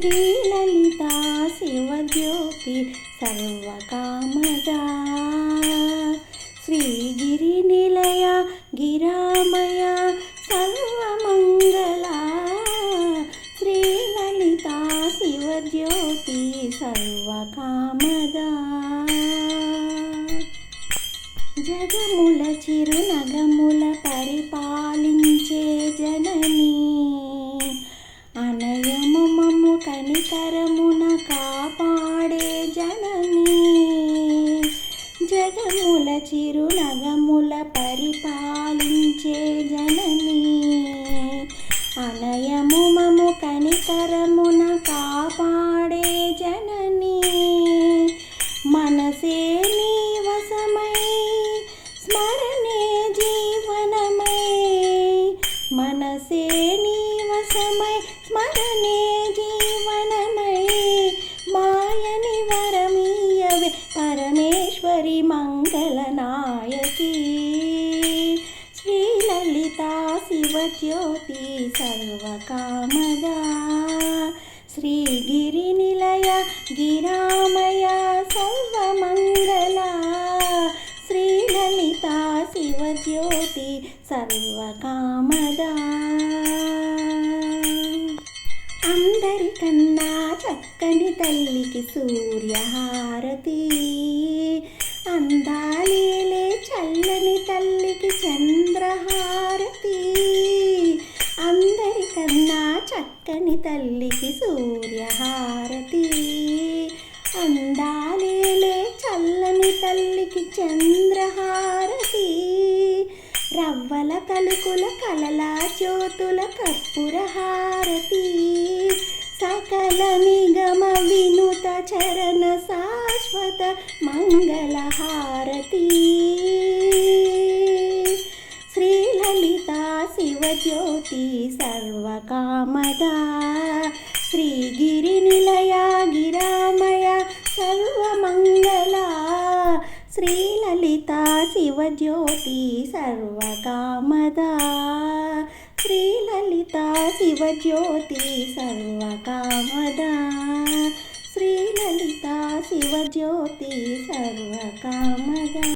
శ్రీలలితా శివజ్యోతి సర్వకామదా శ్రీగిరినిలయ గిరామయ సర్వమంగళా శ్రీలలితా శివజ్యోతి సర్వకామదా జగముల చిరునగముల పరిపాలించే జననీ అనయము మమ్ము కనికరమున కాపాడే జననీ జగముల చిరునగముల పరిపాలించే జననీ అనయము మమ్ము కనికరమున కాపాడే జననీ మనసే నీ వశమై స్మరణే జీవనమై మనసే నీ వశమై స్మరణే జీవనమై మాయని వరమీయవే పరమేశ్వరి మంగళనాయకి శ్రీలలితా శివజ్యోతి సర్వకామదా శ్రీగిరినిలయ గిరామయ సర్వమంగళా శ్రీలలితా శివజ్యోతి సర్వకామదా అందరికన్నా చక్కని తల్లికి సూర్యహారతి అందాలేలే చల్లని తల్లికి చంద్రహారతి అందరికన్నా చక్కని తల్లికి సూర్యహారతి అందాలేలే చల్లని తల్లికి చంద్రహారతి రవ్వల తలుకుల కలల జ్యోతుల కర్పూరహారతి సకల నిగమ వినుత చరణ శాశ్వత మంగళహారతి శ్రీలలితా శివజ్యోతి సర్వకామదా శ్రీగిరినిలయ గిరామయ సర్వమంగళా శ్రీలలితా శివజ్యోతి సర్వకామదా శ్రీలలితా శివజ్యోతి సర్వకామదా శ్రీలలితా శివజ్యోతి సర్వకామదా.